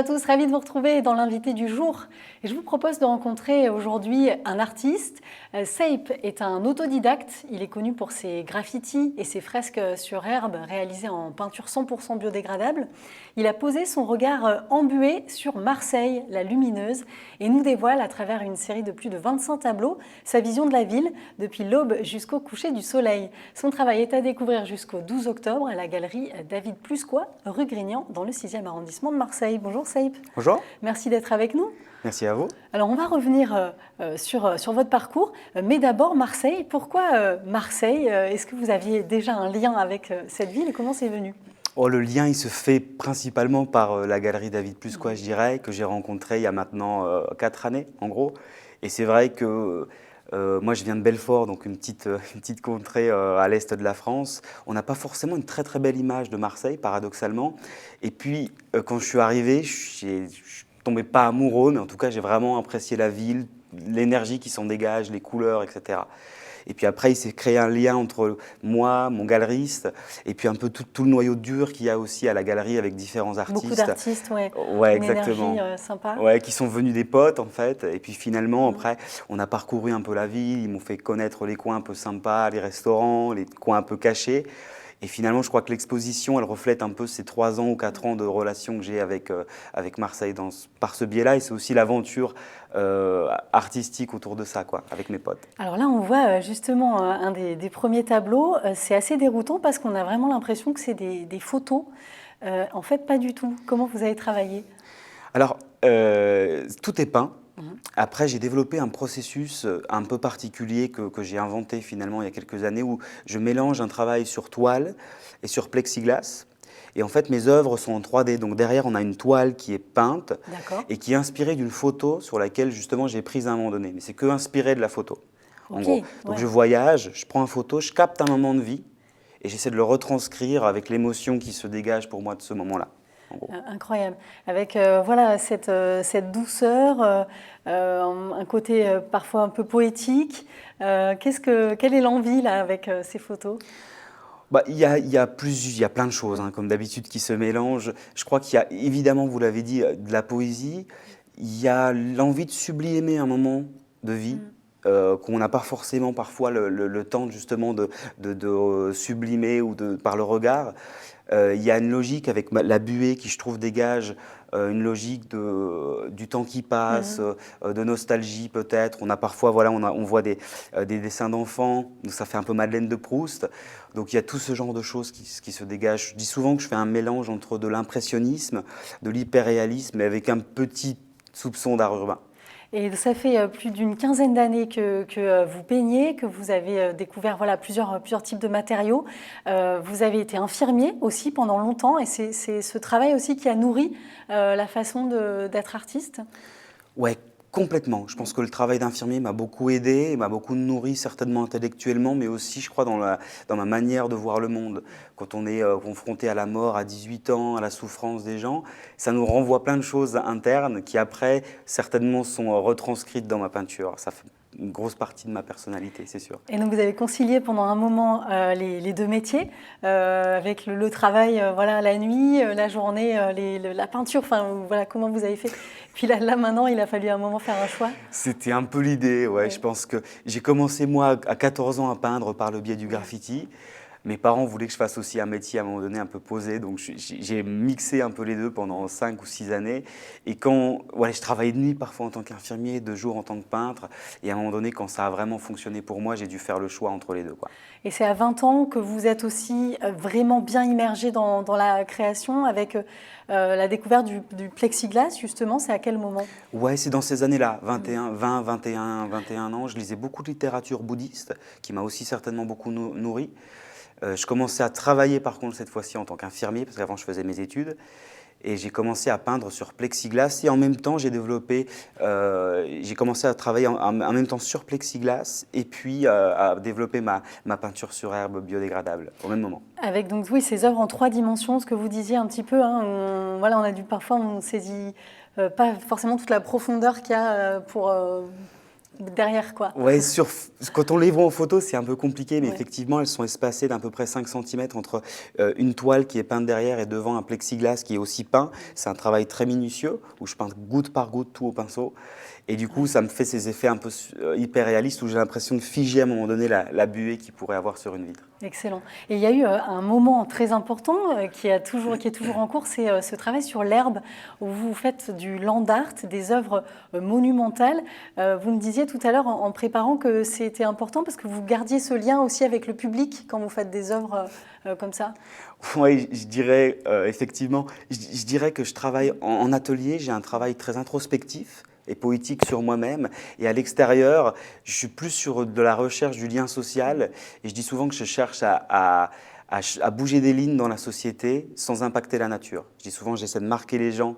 à tous, ravie de vous retrouver dans l'invité du jour. Et je vous propose de rencontrer aujourd'hui un artiste. Seip est un autodidacte. Il est connu pour ses graffitis et ses fresques sur herbe réalisées en peinture 100% biodégradable. Il a posé son regard embué sur Marseille, la lumineuse, et nous dévoile à travers une série de plus de 25 tableaux sa vision de la ville depuis l'aube jusqu'au coucher du soleil. Son travail est à découvrir jusqu'au 12 octobre à la galerie David Plusquois, rue Grignan, dans le 6e arrondissement de Marseille. Bonjour Seip. Bonjour. Merci d'être avec nous. Merci à vous. Alors on va revenir sur votre parcours, mais d'abord Marseille. Pourquoi Marseille? Est-ce que vous aviez déjà un lien avec cette ville et comment c'est venu? Le lien, il se fait principalement par la galerie David Plusquois, je dirais, que j'ai rencontré il y a maintenant 4 années, en gros. Et c'est vrai que moi, je viens de Belfort, donc une petite contrée à l'est de la France. On n'a pas forcément une très très belle image de Marseille, paradoxalement. Et puis, quand je suis arrivé, je suis tombé pas amoureux, mais en tout cas, j'ai vraiment apprécié la ville, l'énergie qui s'en dégage, les couleurs, etc. Et puis après, il s'est créé un lien entre moi, mon galeriste, et puis un peu tout le noyau dur qu'il y a aussi à la galerie avec différents artistes. Beaucoup d'artistes, ouais. Ouais, Une exactement. énergie sympa. Ouais, qui sont venus des potes en fait. Et puis finalement, après, on a parcouru un peu la ville. Ils m'ont fait connaître les coins un peu sympas, les restaurants, les coins un peu cachés. Et finalement, je crois que l'exposition, elle reflète un peu ces 3 ans ou 4 ans de relation que j'ai avec Marseille par ce biais-là. Et c'est aussi l'aventure artistique autour de ça, quoi, avec mes potes. Alors là, on voit justement un des premiers tableaux. C'est assez déroutant parce qu'on a vraiment l'impression que c'est des photos. En fait, pas du tout. Comment vous avez travaillé? Alors, tout est peint. Après, j'ai développé un processus un peu particulier que j'ai inventé finalement il y a quelques années où je mélange un travail sur toile et sur plexiglas. Et en fait, mes œuvres sont en 3D. Donc derrière, on a une toile qui est peinte et qui est inspirée d'une photo sur laquelle justement j'ai prise à un moment donné. Mais c'est que inspiré de la photo, en gros. Donc je voyage, je prends une photo, je capte un moment de vie et j'essaie de le retranscrire avec l'émotion qui se dégage pour moi de ce moment-là. Incroyable. Avec voilà, cette douceur, un côté parfois un peu poétique. Quelle est l'envie là avec ces photos? Il y a plein de choses, hein, comme d'habitude, qui se mélangent. Je crois qu'il y a évidemment, vous l'avez dit, de la poésie. Il y a l'envie de sublimer un moment de vie. Qu'on n'a pas forcément parfois le temps justement de sublimer ou par le regard. Il y a une logique avec la buée qui, je trouve, dégage une logique du temps qui passe, de nostalgie peut-être. On a parfois, voilà, on voit des dessins d'enfants, donc ça fait un peu Madeleine de Proust. Donc il y a tout ce genre de choses qui se dégagent. Je dis souvent que je fais un mélange entre de l'impressionnisme, de l'hyperréalisme, mais avec un petit soupçon d'art urbain. Et ça fait plus d'une quinzaine d'années que vous peignez, que vous avez découvert voilà, plusieurs types de matériaux. Vous avez été infirmier aussi pendant longtemps et c'est ce travail aussi qui a nourri la façon d'être artiste? Ouais, complètement. Je pense que le travail d'infirmier m'a beaucoup aidé, m'a beaucoup nourri certainement intellectuellement, mais aussi, je crois, dans ma manière de voir le monde. Quand on est confronté à la mort à 18 ans, à la souffrance des gens, ça nous renvoie plein de choses internes qui, après, certainement sont retranscrites dans ma peinture. Ça fait une grosse partie de ma personnalité, c'est sûr. Et donc vous avez concilié pendant un moment les deux métiers, avec le travail voilà, la nuit, la journée, la peinture, enfin voilà, comment vous avez fait? Puis là maintenant, il a fallu un moment faire un choix. C'était un peu l'idée, ouais. Je pense que j'ai commencé moi à 14 ans à peindre par le biais du graffiti. Mes parents voulaient que je fasse aussi un métier à un moment donné un peu posé, donc j'ai mixé un peu les deux pendant 5 ou 6 années. Et je travaillais de nuit parfois en tant qu'infirmier, de jour en tant que peintre. Et à un moment donné, quand ça a vraiment fonctionné pour moi, j'ai dû faire le choix entre les deux, quoi. Et c'est à 20 ans que vous êtes aussi vraiment bien immergé dans la création avec la découverte du plexiglas, justement. C'est à quel moment? Ouais, c'est dans ces années-là, 21 ans. Je lisais beaucoup de littérature bouddhiste, qui m'a aussi certainement beaucoup nourri. Je commençais à travailler par contre cette fois-ci en tant qu'infirmier, parce qu'avant je faisais mes études. Et j'ai commencé à peindre sur plexiglas et en même temps j'ai commencé à travailler en même temps sur plexiglas et puis à développer ma peinture sur herbe biodégradable au même moment. Avec donc oui ces œuvres en 3 dimensions, ce que vous disiez un petit peu, hein, voilà, on a dû parfois on saisit pas forcément toute la profondeur qu'il y a pour derrière, quoi. Ouais, quand on les voit en photo, c'est un peu compliqué, mais Ouais. effectivement, elles sont espacées d'à peu près 5 centimètres entre une toile qui est peinte derrière et devant un plexiglas qui est aussi peint. C'est un travail très minutieux où je peins goutte par goutte tout au pinceau. Et du coup, ça me fait ces effets un peu hyper réalistes où j'ai l'impression de figer à un moment donné la buée qu'il pourrait avoir sur une vitre. Excellent. Et il y a eu un moment très important qui est toujours en cours, c'est ce travail sur l'herbe où vous faites du land art, des œuvres monumentales. Vous me disiez tout à l'heure en préparant que c'était important parce que vous gardiez ce lien aussi avec le public quand vous faites des œuvres comme ça. Oui, je dirais effectivement, je dirais que je travaille en atelier, j'ai un travail très introspectif et poétique sur moi-même. Et à l'extérieur, je suis plus sur de la recherche du lien social. Et je dis souvent que je cherche à bouger des lignes dans la société sans impacter la nature. Je dis souvent que j'essaie de marquer les gens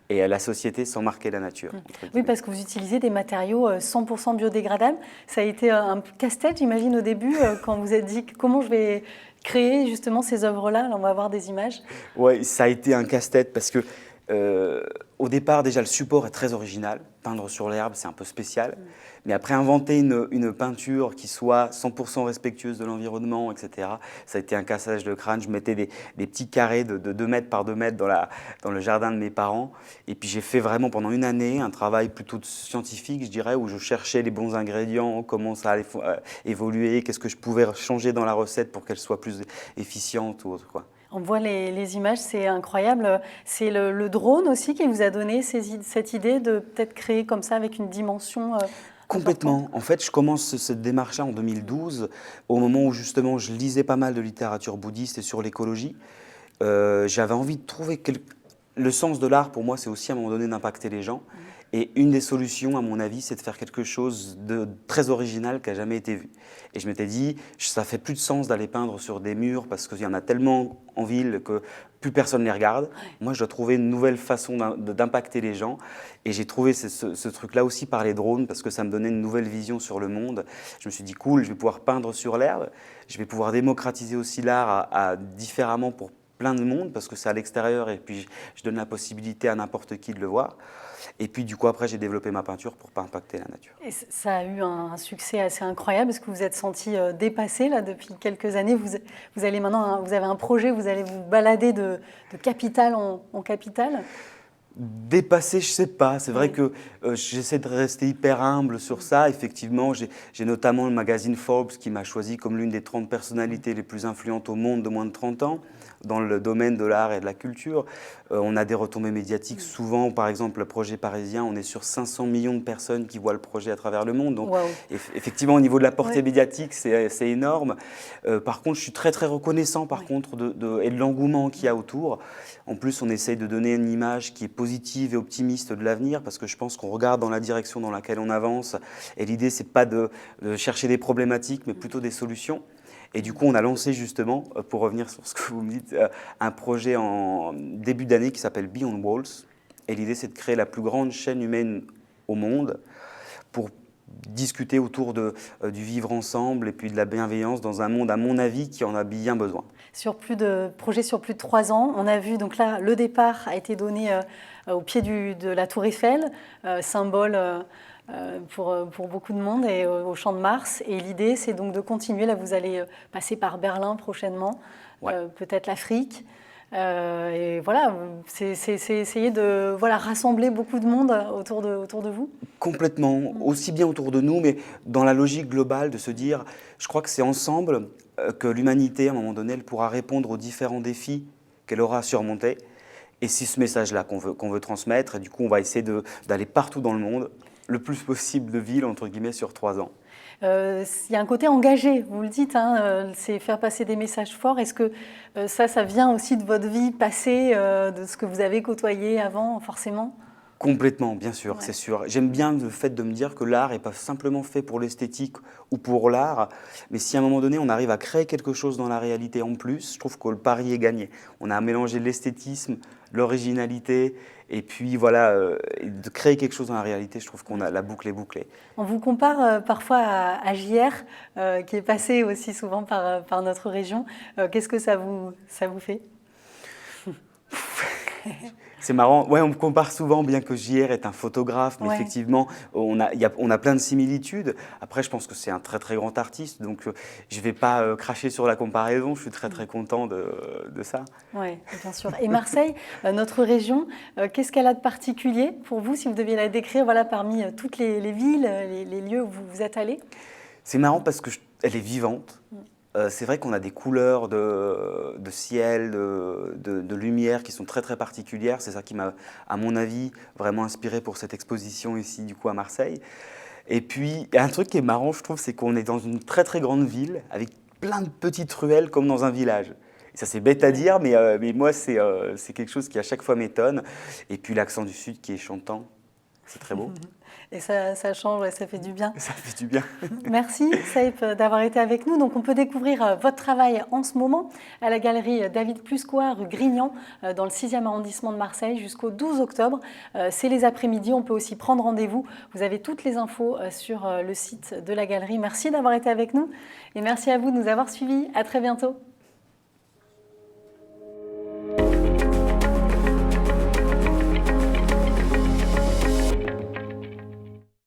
et la société sans marquer la nature. Entre Oui, guillemets. parce que vous utilisez des matériaux 100% biodégradables. Ça a été un casse-tête, j'imagine, au début, quand vous êtes dit comment je vais créer justement ces œuvres-là. Là, on va avoir des images. Ouais, ça a été un casse-tête parce que au départ, déjà, le support est très original. Peindre sur l'herbe, c'est un peu spécial. Mais après, inventer une peinture qui soit 100% respectueuse de l'environnement, etc., ça a été un cassage de crâne. Je mettais des petits carrés de 2 mètres par 2 mètres dans le jardin de mes parents. Et puis, j'ai fait vraiment pendant une année un travail plutôt scientifique, je dirais, où je cherchais les bons ingrédients, comment ça allait évoluer, qu'est-ce que je pouvais changer dans la recette pour qu'elle soit plus efficiente ou autre, quoi. On voit les images, c'est incroyable. C'est le drone aussi qui vous a donné cette idée de peut-être créer comme ça avec une dimension importante. Complètement. En fait, je commence cette démarche-là en 2012, au moment où justement je lisais pas mal de littérature bouddhiste et sur l'écologie. J'avais envie de trouver le sens de l'art. Pour moi, c'est aussi à un moment donné d'impacter les gens. Et une des solutions, à mon avis, c'est de faire quelque chose de très original qui n'a jamais été vu. Et je m'étais dit, ça fait plus de sens d'aller peindre sur des murs parce qu'il y en a tellement en ville que plus personne ne les regarde. Moi, je dois trouver une nouvelle façon d'impacter les gens. Et j'ai trouvé ce truc-là aussi par les drones parce que ça me donnait une nouvelle vision sur le monde. Je me suis dit, cool, je vais pouvoir peindre sur l'herbe. Je vais pouvoir démocratiser aussi l'art différemment pour plein de monde parce que c'est à l'extérieur et puis je donne la possibilité à n'importe qui de le voir. Et puis du coup après j'ai développé ma peinture pour pas impacter la nature. Et ça a eu un succès assez incroyable. Est-ce que vous vous êtes senti dépassé là depuis quelques années? Vous allez maintenant, vous avez un projet, vous allez vous balader de capitale en capitale. Dépasser, je sais pas. C'est vrai que j'essaie de rester hyper humble sur ça. Effectivement, j'ai notamment le magazine Forbes qui m'a choisi comme l'une des 30 personnalités les plus influentes au monde de moins de 30 ans dans le domaine de l'art et de la culture. On a des retombées médiatiques. Souvent, par exemple, le projet parisien, on est sur 500 millions de personnes qui voient le projet à travers le monde. Donc, Wow. effectivement, au niveau de la portée Ouais. médiatique, c'est énorme. Par contre, je suis très, très reconnaissant, par contre, et de l'engouement qu'il y a autour. En plus, on essaye de donner une image qui est positive et optimiste de l'avenir, parce que je pense qu'on regarde dans la direction dans laquelle on avance. Et l'idée, c'est pas de chercher des problématiques, mais plutôt des solutions. Et du coup, on a lancé justement, pour revenir sur ce que vous me dites, un projet en début d'année qui s'appelle Beyond Walls. Et l'idée, c'est de créer la plus grande chaîne humaine au monde pour discuter autour du vivre ensemble et puis de la bienveillance dans un monde, à mon avis, qui en a bien besoin. Sur projet sur plus de 3 ans, on a vu donc là le départ a été donné au pied de la Tour Eiffel, symbole pour beaucoup de monde et au Champ de Mars. Et l'idée, c'est donc de continuer. Là, vous allez passer par Berlin prochainement, peut-être l'Afrique. Et voilà, c'est essayer de rassembler beaucoup de monde autour de vous. Complètement, aussi bien autour de nous, mais dans la logique globale de se dire, je crois que c'est ensemble que l'humanité, à un moment donné, elle pourra répondre aux différents défis qu'elle aura à surmonter. Et c'est ce message-là qu'on veut transmettre. Et du coup, on va essayer d'aller partout dans le monde, le plus possible de villes, entre guillemets, sur 3 ans. Il y a un côté engagé, vous le dites, hein, c'est faire passer des messages forts. Est-ce que ça vient aussi de votre vie passée, de ce que vous avez côtoyé avant, forcément? Complètement, bien sûr, c'est sûr. J'aime bien le fait de me dire que l'art n'est pas simplement fait pour l'esthétique ou pour l'art, mais si à un moment donné on arrive à créer quelque chose dans la réalité en plus, je trouve que le pari est gagné. On a mélangé l'esthétisme, l'originalité, et puis voilà, de créer quelque chose dans la réalité, je trouve qu'on a la boucle est bouclée. On vous compare parfois à JR, qui est passé aussi souvent par notre région. Qu'est-ce que ça vous fait? C'est marrant, ouais, on me compare souvent, bien que JR est un photographe, mais Ouais. effectivement, on a plein de similitudes. Après, je pense que c'est un très très grand artiste, donc je ne vais pas cracher sur la comparaison, je suis très très content de ça. Oui, bien sûr. Et Marseille, notre région, qu'est-ce qu'elle a de particulier pour vous, si vous deviez la décrire, voilà, parmi toutes les villes, les lieux où vous vous êtes allés? C'est marrant parce que elle est vivante. C'est vrai qu'on a des couleurs de ciel, de lumière qui sont très très particulières. C'est ça qui m'a, à mon avis, vraiment inspiré pour cette exposition ici, du coup, à Marseille. Et puis, il y a un truc qui est marrant, je trouve, c'est qu'on est dans une très très grande ville avec plein de petites ruelles comme dans un village. Et ça, c'est bête à Ouais. dire, mais moi, c'est quelque chose qui à chaque fois m'étonne. Et puis l'accent du Sud qui est chantant, c'est très beau. Et ça change, ouais, ça fait du bien. Ça fait du bien. Merci, Saïp, d'avoir été avec nous. Donc, on peut découvrir votre travail en ce moment à la galerie David Plusquois, rue Grignan, dans le 6e arrondissement de Marseille, jusqu'au 12 octobre. C'est les après-midi. On peut aussi prendre rendez-vous. Vous avez toutes les infos sur le site de la galerie. Merci d'avoir été avec nous et merci à vous de nous avoir suivis. À très bientôt.